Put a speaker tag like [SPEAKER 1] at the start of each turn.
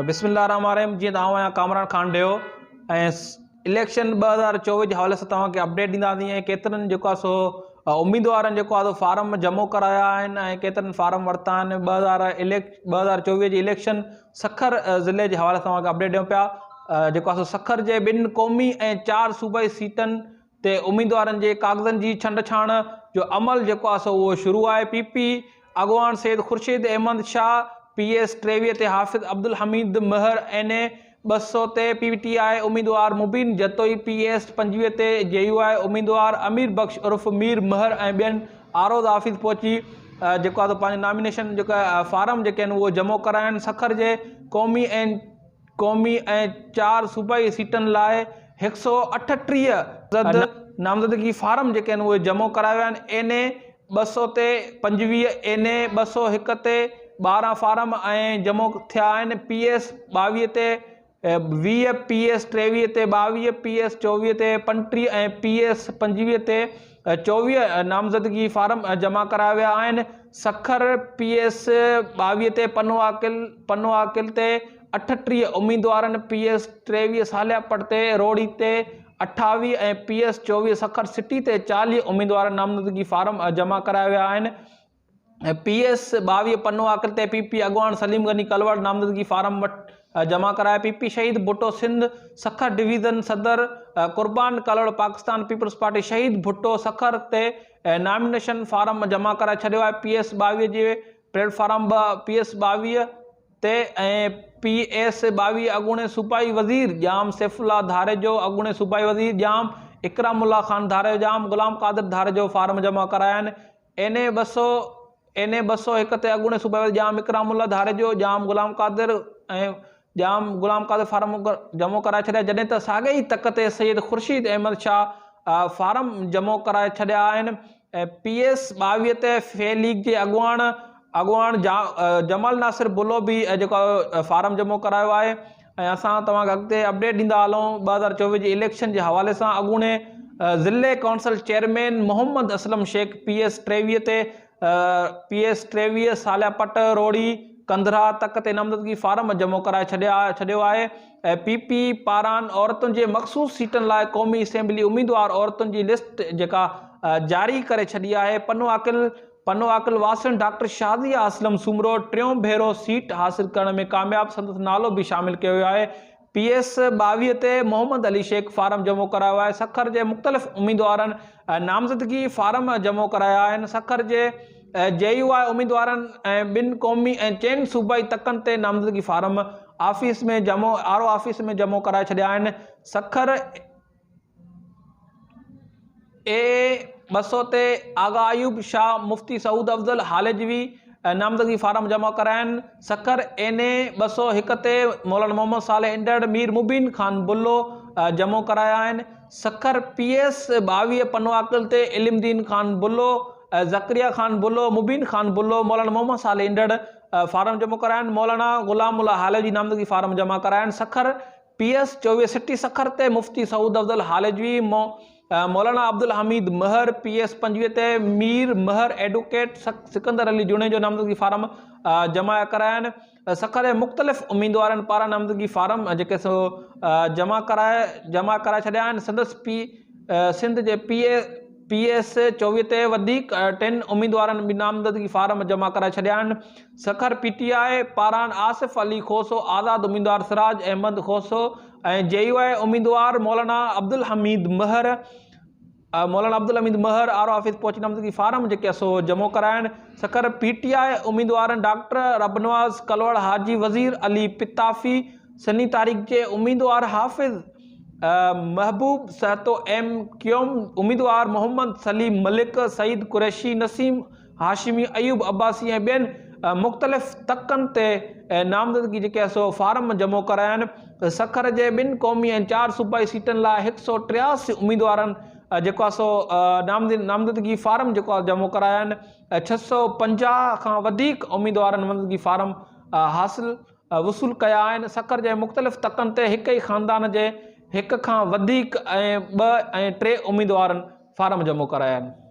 [SPEAKER 1] बिस्मिल्लाहिर्रहमानिर्रहीम। जी आहियां कामरान खान ॾियो ऐं इलेक्शन 2024 जे हवाले सां तव्हांखे अपडेट ॾींदासीं ऐं केतिरनि जेको आहे सो उम्मीदवारनि जेको आहे फार्म जमो कराया आहिनि ऐं केतिरनि फार्म वरिता आहिनि। 2024 जी इलेक्शन सखर ज़िले जे हवाले सां तव्हांखे अपडेट ॾियूं पिया। जेको आहे सखर जे 2 क़ौमी ऐं 4 सूबाई सीटनि ते उम्मीदवारनि जे कागज़नि जी छंड छाण जो अमल जेको आहे सो उहो शुरू आहे। PP अॻवान सैयद खुर्शीद अहमद शाह, PS 23 ते हाफ़िज़ अब्दुल हमीद महर, NA 200 ते PTI उम्मीदवार मुबीन जतोई, PS 25 ते JUI उम्मीदवार अमीर बख्श उर्फ मीर महर ऐं ॿियनि आरोज़ ऑफिस पहुची जेको आहे पंहिंजो नॉमिनेशन जेका फार्म जेके आहिनि उहो जमो कराइनि। सखर जे क़ौमी ऐं 4 सूबाई सीटनि लाइ 138 नामज़दगी फार्म जेके आहिनि उहे जमो कराया आहिनि। NA 200 ते 25, NA 201 ते 12 फार्म ऐं जमो थिया आहिनि। PS 22 ते 20, PS 23 ते 22, PS 24 ते 35 ऐं PS 25 ते 24 नामज़दगी फार्म जमा कराया विया आहिनि। सखर PS 22 ते पनो आकिल ते 38 उम्मीदवारनि, PS 23 सालियापट ते रोड़ी ते 28 ऐं PS 24 सखर सिटी ते 40 उम्मीदवार नामज़दगी फार्म जमा कराया विया आहिनि। PS 22 पनो आकिल ते PP अॻवान सलीम गनी कलवड़ नामज़दगी फार्म जमा कराया। PP शहीद भुट्टो सिंध सखर डिवीज़न सदर कुर्बान कलवड़ पाकिस्तान पीपल्स पार्टी शहीद भुट्टो सखर ते नॉमिनेशन फार्म जमा कराए छॾियो आहे। PS 22 जे प्लेटफार्म PS 22 ते ऐं PS 22 अॻूणे सूबाई वज़ीर जाम सैफुल्ला धारे जो, अॻूणे सूबाई वज़ीर जाम इकरामुल्ला खान धारे जो, जाम गुलाम कादिर धारे जो फार्म जमा कराया आहिनि। NA 201 ते अॻूणे सूबाई वज़ीर जाम इकरामुल्ला धारे जो, जाम गुलाम कादिर फार्म जमो कराए छॾिया। जॾहिं त साॻे ई तक ते सैयद खुर्शीद अहमद शाह फार्म जमो कराए छॾिया आहिनि। PS 22 ते फे लीग जे अॻवान जमाल नासिर बुलो बि जेको फार्म जमो करायो आहे। ऐं असां तव्हांखे अॻिते अपडेट ॾींदा हलूं 2024 जी इलेक्शन जे हवाले सां। अॻूणे ज़िले council chairman Mohammad Aslam Shaikh PS 23 ते PS 23 सालियापट रोड़ी कंधरा तक ते नामज़दगी फार्म जमो कराए छॾियो आहे। PP पारान औरतुनि जे मख़सूस सीटनि लाइ क़ौमी असेंबली उम्मीदवार औरतुनि जी लिस्ट जेका जारी करे छॾी आहे। पनो आकिल वासिन डॉक्टर शादिया असलम सुमरो 3 भेरो सीट हासिल करण में कामयाब, संदसि नालो बि शामिल कयो वियो आहे। PS 22 ते मोहम्मद अली शेख फार्म जमो करायो आहे। सखर जे मुख़्तलिफ़ उम्मीदवारनि नामज़दगी फार्म जमो कराया आहिनि। सखर जे JUI उम्मीदवारनि ऐं 2 क़ौमी ऐं 4 सूबाई तकनि ते नामज़दगी फार्म आरो ऑफिस में जमो कराए छॾिया आहिनि। सखर A 200 ते आगा अयूब शाह मुफ्ती सऊद अफजल हालेजवी नामज़दगी फार्म जमा कराया आहिनि। सखर NA 201 ते मौलाना मोहम्मद साले इंडड़ मीर मुबीन खान बुल्लो जमो कराया आहिनि। सखर PS 22 पनो आकिल ते इल्मदीन खान बुल्लो, ज़करिया खान बुल्लो, मुबीन खान बुल्लो, मौलाना मोहम्मद साले इंडड़ फार्म जमो कराया आहिनि। मौलाना गुलामुल्ला हालेजी नामज़दगी फार्म जमा कराया आहिनि। सखर PS 24 सिटी सखर ते मुफ्ती सऊद अफजल हालेजवी, मौलाना अब्दुल हमीद महर, PS 25 ते मीर महर एडवोकेट सिकंदर अली जुणे जो नामज़दगी फार्म जमा कराया आहिनि। सखर जे मुख़्तलिफ़ उम्मीदवारनि पारां नामज़दगी फार्म जेके सो जमा कराए छॾिया आहिनि। संदसि सिंध जे PS 24 ते वधीक 10 उम्मीदवारनि बि नामज़दगी फार्म जमा कराए छॾिया आहिनि। सखर PTI पारां आसिफ अली खोसो आज़ाद उम्मीदवार सिराज अहमद खोसो ऐं JUI उम्मीदवार मौलाना अब्दुल हमीद महर आरो ऑफिस पहुची नामज़दगी फार्म जेके सो जमो कराया आहिनि। सखर PTI उम्मीदवारनि डॉक्टर रबनवाज़ कलवड़, हाजी वज़ीर अली पिताफ़ी, सनी तारीख़ जे उम्मीदवार हाफ़िज़ महबूब सहतो MQM उम्मीदवार मोहम्मद सलीम मलिक, सईद कुरैशी, नसीम हाशिमी, अयूब अब्बासी ऐं ॿियनि मुख़्तलिफ़ तकनि ते नामज़दगी जेके सो फार्म जमो कराया आहिनि। सखर जे 2 क़ौमी ऐं 4 सूबाई सीटनि लाइ 183 उम्मीदवारनि जेको आहे सो नामज़दगी फार्म जेको आहे जमो कराया आहिनि। 650 खां वधीक उम्मीदवारनि नामज़दगी फार्म वसूल कया आहिनि। सखर जे मुख़्तलिफ़ तकनि ते हिक ई ख़ानदान जे 1 खां वधीक ऐं 2 ऐं 3 उम्मीदवारनि फार्म जमो कराया आहिनि।